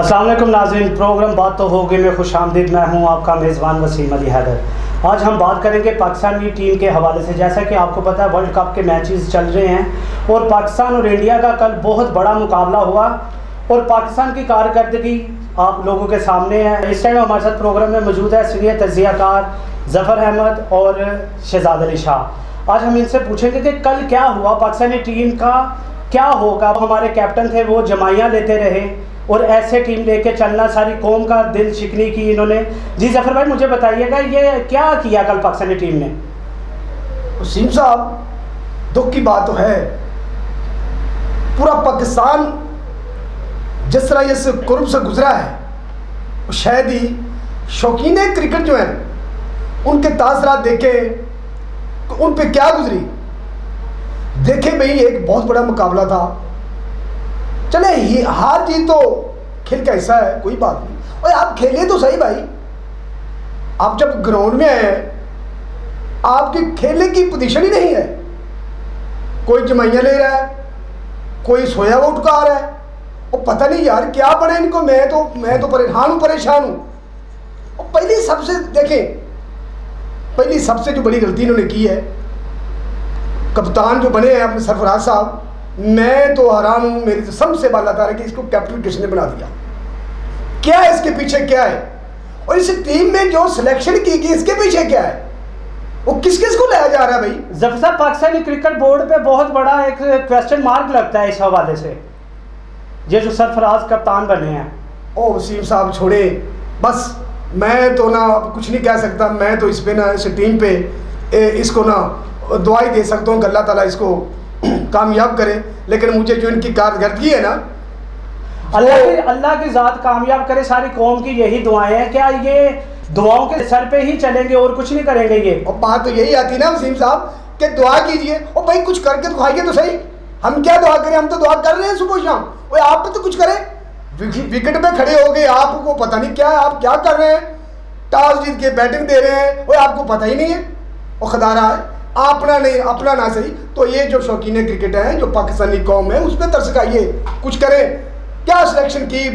अस्सलाम वालेकुम नाज़रीन, प्रोग्राम बात तो होगी में खुशामदीद। मैं हूं आपका मेज़बान वसीम अली हैदर। आज हम बात करेंगे पाकिस्तानी टीम के हवाले से। जैसा कि आपको पता है वर्ल्ड कप के मैचेस चल रहे हैं और पाकिस्तान और इंडिया का कल बहुत बड़ा मुकाबला हुआ और पाकिस्तान की कारकर्दगी आप लोगों के सामने है। इस टाइम हमारे साथ प्रोग्राम में मौजूद है सीनियर तज्ज़ियाकार ज़फ़र अहमद और शहजाद अली शाह। आज हम इनसे पूछेंगे कि कल क्या हुआ, पाकिस्तानी टीम का क्या होगा। हमारे कैप्टन थे वो जमाइयाँ लेते रहे और ऐसे टीम लेके चलना, सारी कौम का दिल शिकनी की इन्होंने। जी ज़फ़र भाई, मुझे बताइएगा ये क्या किया कल पाकिस्तानी टीम ने? वसीम साहब, दुख की बात तो है, पूरा पाकिस्तान जिस तरह इस कुर्ब से गुजरा है, शायद ही शौकीन क्रिकेट जो हैं उनके तासरात देखे, उन पे क्या गुजरी। देखे भाई, एक बहुत बड़ा मुकाबला था। चले ये हार जीत तो खेल का हिस्सा है, कोई बात नहीं। और आप खेले तो सही भाई, आप जब ग्राउंड में आए आपकी खेलने की पोजीशन ही नहीं है। कोई जमाइयाँ ले रहा है, कोई सोया हुआ उठका आ रहा है, और पता नहीं यार क्या बने इनको। मैं तो परेशान हूँ। और पहली सबसे जो बड़ी गलती इन्होंने की है, कप्तान जो बने हैं अपने सरफराज साहब, मैं तो हैरान हूँ। मेरी तो सबसे बात है कि इसको कैप्टन किसने बना दिया, क्या है इसके पीछे, क्या है। और इस टीम में जो सिलेक्शन की गई इसके पीछे क्या है, वो किस किस को लाया जा रहा है भाई। ज़फ़र साहब, पाकिस्तानी क्रिकेट बोर्ड पे बहुत बड़ा एक क्वेश्चन मार्क लगता है इस हवाले से, ये जो सरफराज कप्तान बने हैं। ओ वसीम साहब छोड़े, बस मैं तो ना कुछ नहीं कह सकता। मैं तो इस पे ना, इस टीम पे इसको ना दुआ ही दे सकता हूँ कि अल्लाह ताला इसको कामयाब करे। लेकिन मुझे जो इनकी कारकर्दगी है ना, अल्लाह की ज़ात कामयाब करे। सारी कौम की यही दुआएं हैं। क्या ये दुआओं के सर पे ही चलेंगे और कुछ नहीं करेंगे ये? और बात तो यही आती ना वसीम साहब कि दुआ कीजिए। और भाई कुछ करके तो खाइए तो सही। हम क्या दुआ करें, हम तो दुआ कर रहे हैं सुबह शाम। और आप तो कुछ करें, विकेट पे खड़े हो गए, आपको पता नहीं क्या है, आप क्या कर रहे हैं। टॉस जीत के बैटिंग दे रहे हैं, वो आपको पता ही नहीं है। और खुदा रहा है अपना ना सही। तो ये जो शौकीन क्रिकेट है, जो पाकिस्तानी कौम है, उस पर तरस खाइए, कुछ करें। क्या सिलेक्शन की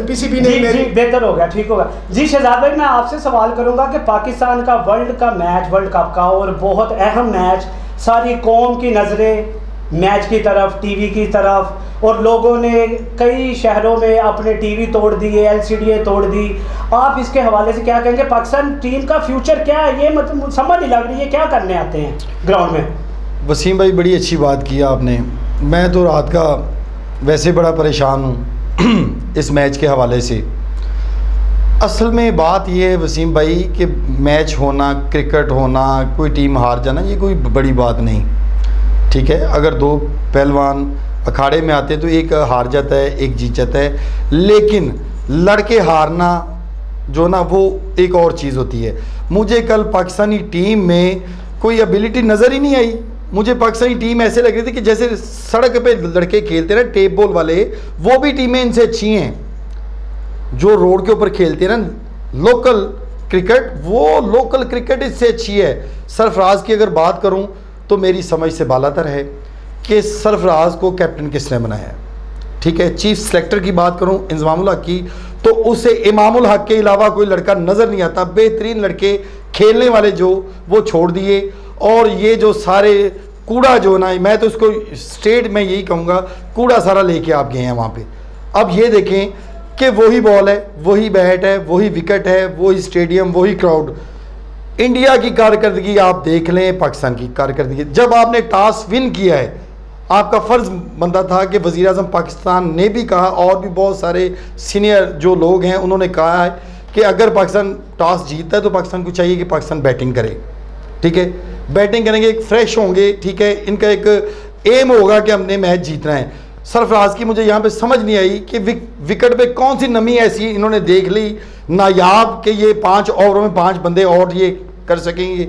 पीसीबी ने? जी बेहतर होगा, ठीक होगा। जी शहजाद भाई, मैं आपसे सवाल करूंगा कि पाकिस्तान का वर्ल्ड कप का और बहुत अहम मैच, सारी कौम की नज़रें मैच की तरफ, टीवी की तरफ, और लोगों ने कई शहरों में अपने टीवी तोड़ दिए, एलसीडी तोड़ दी। आप इसके हवाले से क्या कहेंगे? पाकिस्तान टीम का फ्यूचर क्या है, ये मतलब समझ नहीं लग रही है। क्या करने आते हैं ग्राउंड में? वसीम भाई, बड़ी अच्छी बात की आपने। मैं तो रात का वैसे बड़ा परेशान हूँ इस मैच के हवाले से। असल में बात यह है वसीम भाई कि मैच होना, क्रिकेट होना, कोई टीम हार जाना, ये कोई बड़ी बात नहीं। ठीक है, अगर दो पहलवान अखाड़े में आते हैं तो एक हार जाता है, एक जीत जाता है। लेकिन लड़के हारना जो ना, वो एक और चीज़ होती है। मुझे कल पाकिस्तानी टीम में कोई एबिलिटी नज़र ही नहीं आई। मुझे पाकिस्तानी टीम ऐसे लग रही थी कि जैसे सड़क पे लड़के खेलते हैं ना, टेप बॉल वाले, वो भी टीमें इनसे अच्छी हैं। जो रोड के ऊपर खेलते हैं ना लोकल क्रिकेट, वो लोकल क्रिकेट इससे अच्छी है। सरफराज की अगर बात करूँ तो मेरी समझ से बालातर है कि सरफराज को कैप्टन किसने बनाया है। ठीक है, चीफ सेलेक्टर की बात करूं इंजमामुल हक की, तो उसे इमामुल हक के अलावा कोई लड़का नज़र नहीं आता। बेहतरीन लड़के खेलने वाले जो, वो छोड़ दिए। और ये जो सारे कूड़ा जो ना, मैं तो उसको स्टेट में यही कहूँगा, कूड़ा सारा लेके आप गए हैं वहाँ पे। अब ये देखें कि वही बॉल है, वही बैट है, वही विकेट है, वही स्टेडियम, वही क्राउड। इंडिया की कारकर्दगी आप देख लें, पाकिस्तान की कारकर्दगी। जब आपने टॉस विन किया है, आपका फ़र्ज़ बनता था कि वज़ीर आज़म पाकिस्तान ने भी कहा, और भी बहुत सारे सीनियर जो लोग हैं उन्होंने कहा है कि अगर पाकिस्तान टॉस जीतता है तो पाकिस्तान को चाहिए कि पाकिस्तान बैटिंग करे। ठीक है, बैटिंग करेंगे, एक फ्रेश होंगे। ठीक है, इनका एक एम होगा कि हमने मैच जीतना है। सरफराज की मुझे यहाँ पे समझ नहीं आई कि विकेट पे कौन सी नमी ऐसी इन्होंने देख ली नायाब कि ये 5 ओवरों में 5 बंदे और ये कर सकेंगे।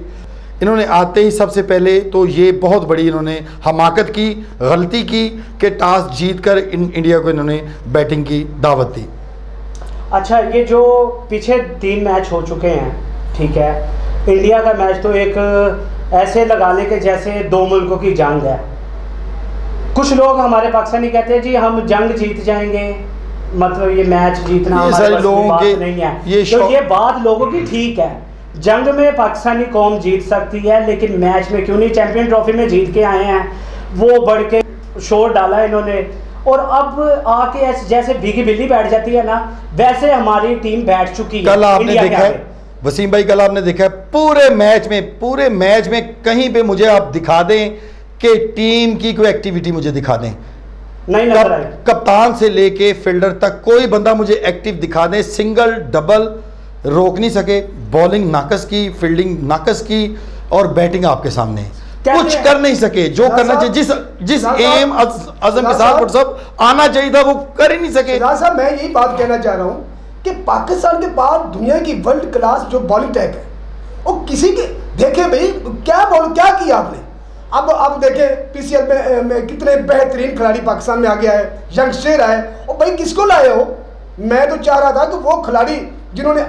इन्होंने आते ही सबसे पहले तो ये बहुत बड़ी इन्होंने हमाकत की, गलती की कि टॉस जीतकर इंडिया को इन्होंने बैटिंग की दावत दी। अच्छा, ये जो पीछे 3 मैच हो चुके हैं, ठीक है, इंडिया का मैच तो एक ऐसे लगा ले कि जैसे 2 मुल्कों की जंग है। कुछ लोग हमारे पाकिस्तानी कहते हैं जी हम जंग जीत जाएंगे, मतलब ये मैच जीतना ये हमारे सारे बस की लोगों बात के नहीं है। ये तो ये बात लोगों की ठीक है, जंग में पाकिस्तानी कौम जीत सकती है, लेकिन मैच में क्यों नहीं? चैंपियन ट्रॉफी में जीत के आए हैं, वो बढ़ के शोर डाला इन्होंने, और अब आके ऐसे जैसे भीगी बिल्ली बैठ जाती है ना, वैसे हमारी टीम बैठ चुकी है। कल आपने देखा है वसीम भाई, कल आपने देखा है पूरे मैच में कहीं पे मुझे आप दिखा दें कि टीम की कोई एक्टिविटी मुझे दिखा दें, नहीं नजर आई। कप्तान से लेके फील्डर तक कोई बंदा मुझे एक्टिव दिखा दे, सिंगल डबल रोक नहीं सके, बॉलिंग नाकस की, फील्डिंग नाकस की, और बैटिंग आपके सामने कुछ कर नहीं सके। जो करना चाहिए, जिस एम अज़म के साथ सब आना चाहिए था, वो कर ही नहीं सके। साहब मैं यही बात कहना चाह रहा हूँ कि पाकिस्तान के पास दुनिया की वर्ल्ड क्लास जो बॉलिंग टैक है, वो किसी के देखे भाई क्या किया आपने। अब देखें पीसीएल में कितने बेहतरीन खिलाड़ी पाकिस्तान में आ गया है, यंगस्टर है, और भाई किसको लाए हो? मैं तो चाह रहा था कि वो खिलाड़ी जिन्होंने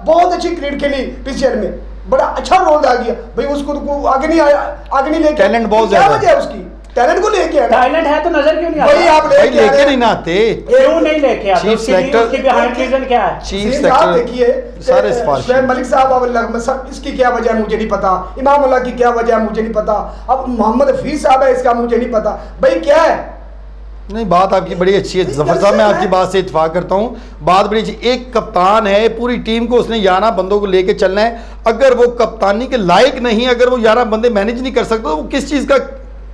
बहुत अच्छी क्रिकेट खेली पीसीएल में, बड़ा अच्छा रोल आ गया भाई, उसको तो आगे नहीं लेके, टैलेंट बहुत क्या वजह है उसकी? टैलेंट को लेके आना, टैलेंट है तो नजर क्यों नहीं आता? भाई आप लेके नहीं आते, क्यों नहीं लेके आते? चीफ सेलेक्टर उसकी बिहाइंड रीजन क्या है? चीफ सेलेक्टर देखिए सारे सिफारिश, शुएब मलिक साहब इसकी क्या वजह है मुझे नहीं पता, इमाम अल्लाह की क्या वजह है मुझे नहीं पता, अब मोहम्मद हफीज साहब है इसका मुझे नहीं पता, भाई क्या है? नहीं, बात आपकी बड़ी अच्छी है जफर साहब, मैं आपकी बात से इत्तेफाक करता हूँ, बात बड़ी अच्छी। एक कप्तान है, पूरी टीम को उसने 11 बंदों को लेके चलना है, अगर वो कप्तानी के लायक नहीं, अगर वो 11 बंदे मैनेज नहीं कर सकते, तो वो किस चीज़ का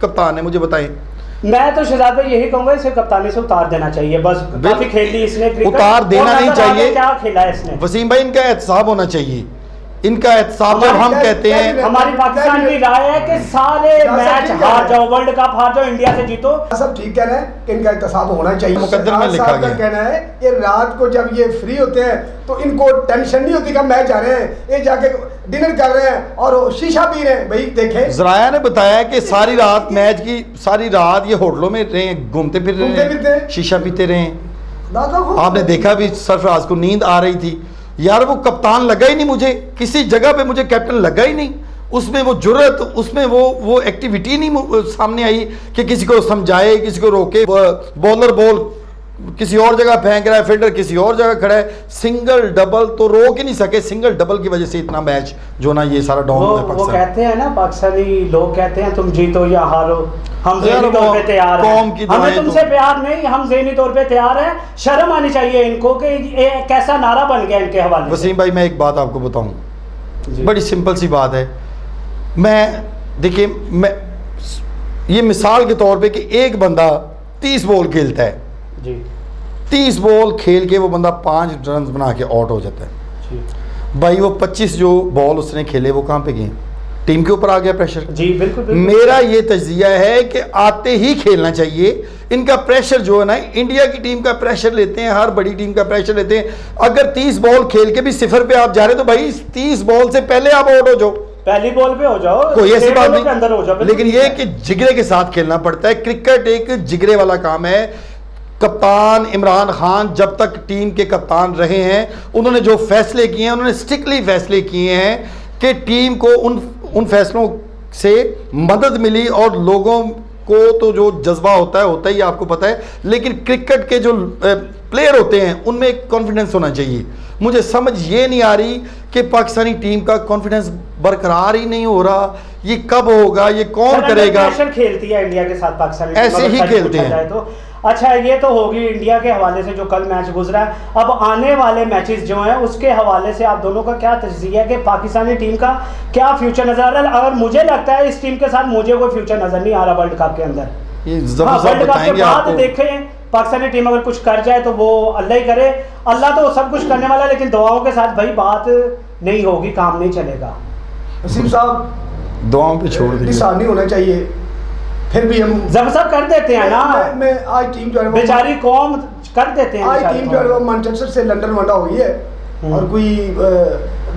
कप्तान है, मुझे बताएं। मैं तो शहजाद भाई यही कहूंगा, इसे कप्तानी से उतार देना चाहिए, बस काफी खेल ली इसने, उतार देना नहीं चाहिए। क्या खेला है इसने? वसीम भाई, इनका एहतसाब होना चाहिए, इनका एहतसाब। जब हम कहते हैं, हमारी पाकिस्तान की राय है कि सारे मैच हार जाओ, वर्ल्ड कप हार जाओ, इंडिया से जीतो, सब ठीक कह रहे हैं कि इनका एहतसाब होना चाहिए। मुकद्दर में लिखा गया कहना है कि रात को जब ये फ्री होते हैं तो इनको टेंशन नहीं होती कि मैच जा रहे हैं, ये जाके डिनर कर रहे हैं और शीशा पी रहे हैं। भाई देखें, ज़राया ने बताया कि सारी रात मैच की सारी रात ये होटलों में रहे हैं, घूमते फिर रहे हैं, शीशा पीते रहे हैं। आपने देखा भी सरफराज को नींद आ रही थी यार, वो कप्तान लगा ही नहीं मुझे, किसी जगह पे मुझे कैप्टन लगा ही नहीं, उसमें वो जुर्रत, उसमें वो एक्टिविटी नहीं सामने आई कि किसी को समझाए, किसी को रोके। बॉलर बॉल किसी और जगह फेंक रहा है, फील्डर किसी और जगह खड़ा है, सिंगल डबल तो रोक ही नहीं सके। सिंगल डबल की वजह से इतना मैच जो ना ये सारा डाउन हुआ है। वो कहते हैं ना, पाकिस्तानी लोग कहते हैं तुम जीतो या हारो, हम ज़हनी तौर पे तैयार हैं, हमें तुमसे प्यार नहीं, हम ज़हनी तौर पे तैयार हैं। शर्म आनी चाहिए इनको कि ये कैसा नारा बन गया इनके हवाले। वसीम भाई, मैं एक बात आपको बताऊं, बड़ी सिंपल सी बात है। मैं देखिए, मैं ये मिसाल के तौर पे कि एक बंदा 30 बॉल खेलता है जी, 30 बॉल खेल के वो बंदा 5 रन बना के आउट हो जाता है जी। भाई वो 25 जो बॉल उसने खेले वो कहाँ पे गए? टीम के ऊपर आ गया प्रेशर जी। बिल्कुल। मेरा ये तज्जिया है कि आते ही खेलना चाहिए। इनका प्रेशर जो है ना, इंडिया की टीम का प्रेशर लेते हैं, हर बड़ी टीम का प्रेशर लेते हैं। अगर 30 बॉल खेल के भी 0 पे आप जा रहे हो तो भाई 30 बॉल से पहले आप आउट हो जाओ, पहली बॉल पे हो जाओ, कोई ऐसी बात नहीं, अंदर हो जाओ। लेकिन ये कि जिगरे के साथ खेलना पड़ता है। क्रिकेट एक जिगरे वाला काम है। कप्तान इमरान खान जब तक टीम के कप्तान रहे हैं, उन्होंने जो फैसले किए हैं, उन्होंने स्ट्रिक्टली फैसले किए हैं कि टीम को उन फैसलों से मदद मिली, और लोगों को तो जो जज्बा होता ही आपको पता है, लेकिन क्रिकेट के जो प्लेयर होते हैं उनमें एक कॉन्फिडेंस होना चाहिए। मुझे समझ ये नहीं आ रही कि पाकिस्तानी टीम का कॉन्फिडेंस बरकरार ही नहीं हो रहा। ये कब होगा, ये कौन करेगा? प्रेशर खेलती है इंडिया के साथ पाकिस्तान, ऐसे ही खेलते हैं। तो अच्छा, ये तो होगी इंडिया के हवाले से जो कल मैच गुजरा है। अब आने वाले मैचेस जो हैं उसके हवाले से आप दोनों का क्या तजज़िया है कि पाकिस्तानी टीम का क्या फ्यूचर नजर आ रहा है? अगर मुझे लगता है इस टीम के साथ मुझे कोई फ्यूचर नजर नहीं आ रहा वर्ल्ड कप के अंदर। वर्ल्ड कप के बाद देखें, पाकिस्तानी टीम अगर कुछ कर जाए तो वो अल्लाह ही करे, अल्लाह तो सब कुछ करने वाला है, लेकिन दुआओं के साथ भाई बात नहीं होगी, काम नहीं चलेगा। वसीम साहब, दुआओं पे छोड़ दीजिए, नहीं होना चाहिए। फिर भी हम जब सब कर देते हैं ना, मैं आज टीम जो है बेचारी कौम कर देते हैं। आज टीम जो है मैनचेस्टर से लंदन रवाना हुई है, और कोई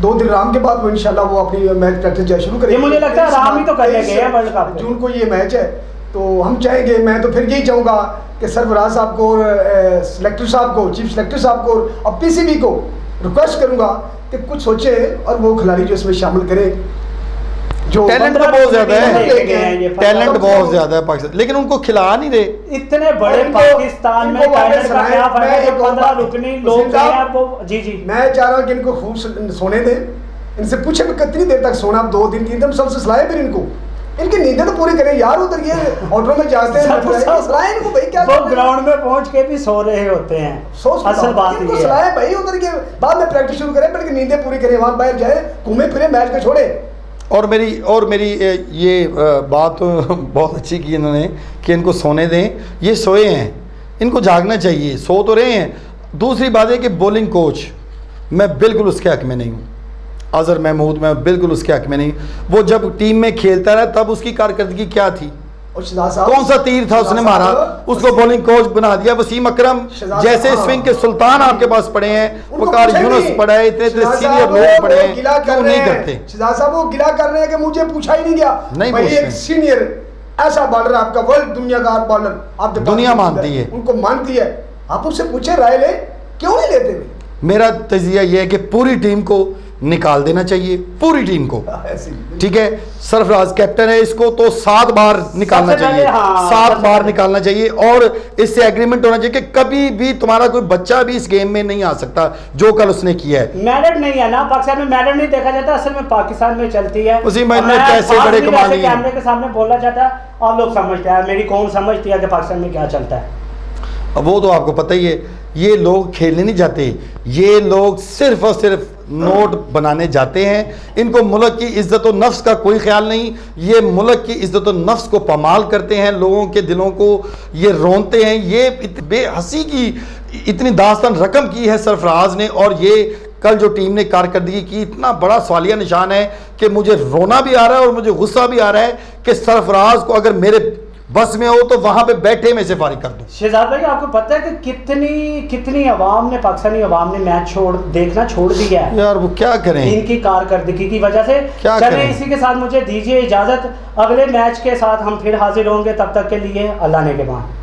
2 दिन आराम के बाद वो इंशाल्लाह वो अपनी मैच प्रैक्टिस जो शुरू करेंगे। मुझे लगता है आराम ही तो करने गए हैं वर्ल्ड कप। जून को ये मैच है, तो हम चाहेंगे, मैं तो फिर यही चाहूँगा कि सरफराज साहब को और सिलेक्टर साहब को, चीफ सिलेक्टर साहब को और पीसीबी को रिक्वेस्ट करूँगा कि कुछ सोचे और वो खिलाड़ी जो इसमें शामिल करें। जो टैलेंट तो बहुत ज्यादा है, ये टैलेंट बहुत ज्यादा है पाकिस्तान, लेकिन उनको खिला नहीं रहे। इतने बड़े पाकिस्तान में टैलेंट का क्या फायदा जब 15 रुकनी लोग हैं वो। जी जी, मैं चाह रहा हूँ कि इनको खूब सोने दें, इनसे पूछे मैं कितनी देर तक सोना, 2 दिन 3 दिन, सबसे सलाह फिर इनको, इनकी नींदें तो पूरी करें यार। उधर ये ऑटो में जाते हैं सलाह इनको भाई, क्या वो ग्राउंड में पहुंच के भी सो रहे होते हैं। असल बात इनको सलाह है भाई, उधर के बाद में प्रैक्टिस शुरू करें, बल्कि नींदें पूरी करें, वहाँ बाहर जाए, घूमे फिरे, मैच को छोड़े। और मेरी ये बात बहुत अच्छी की इन्होंने कि इनको सोने दें, ये सोए हैं, इनको जागना चाहिए, सो तो रहे हैं। दूसरी बात है कि बॉलिंग कोच मैं बिल्कुल उसके हक में नहीं हूँ, अजहर महमूद मैं बिल्कुल उसके हक में नहीं। वो जब टीम में खेलता रहा तब उसकी कारकर्दगी क्या थी, कौन सा तीर था उसने मारा, उसको बॉलिंग कोच बना दिया। वसीम अकरम जैसे स्विंग के सुल्तान आपके पास पड़े हैं, वकार यूनुस पड़ा है, इतने सीनियर लोग पड़े हैं, क्यों नहीं करते? शहजाद साहब वो गिला कर रहे हैं कि मुझे पूछा ही नहीं गया। नहीं, भाई एक सीनियर ऐसा बॉलर आपका, वर्ल्ड दुनिया का बॉलर, आप दुनिया मानती है, उनको मानती है, आप उससे पूछे राय ले, क्यों नहीं लेते? मेरा तजिया ये है कि पूरी टीम को निकाल देना चाहिए, पूरी टीम को, ठीक है। सरफराज कैप्टन है, इसको तो 7 बार निकालना चाहिए, 7 बार निकालना चाहिए, और इससे एग्रीमेंट होना चाहिए कि कभी भी तुम्हारा कोई बच्चा भी इस गेम में नहीं आ सकता जो कल उसने किया है। मेरिट नहीं है ना, पाकिस्तान में मेरिट नहीं देखा जाता, असल में पाकिस्तान में चलती है। उसी में पैसे बड़े कमा लिए, कैमरे के सामने बोला जाता है, आप लोग समझते हैं, मेरी कौन समझती है कि पाकिस्तान में क्या चलता है। अब वो तो आपको पता ही है, ये लोग खेलने नहीं जाते, ये लोग सिर्फ और सिर्फ नोट बनाने जाते हैं। इनको मुल्क की इज्जत और नफ्स का कोई ख्याल नहीं, ये मुल्क की इज्जत और नफ्स को पमाल करते हैं, लोगों के दिलों को ये रोनते हैं। ये बेहसी की इतनी दास्तान रकम की है सरफराज ने, और ये कल जो टीम ने कारकर्दगी की, इतना बड़ा सवालिया निशान है कि मुझे रोना भी आ रहा है और मुझे गुस्सा भी आ रहा है कि सरफराज को अगर मेरे बस में हो तो वहां पे बैठे में से फारिग कर दो। शहजाद भाई आपको पता है कि कितनी अवाम ने, पाकिस्तानी अवाम ने मैच देखना छोड़ दिया है यार, वो क्या करें इनकी कारकर्दगी की वजह से। क्या चलें इसी के साथ मुझे दीजिए इजाजत, अगले मैच के साथ हम फिर हाजिर होंगे, तब तक के लिए अल्लाह ने के बाद।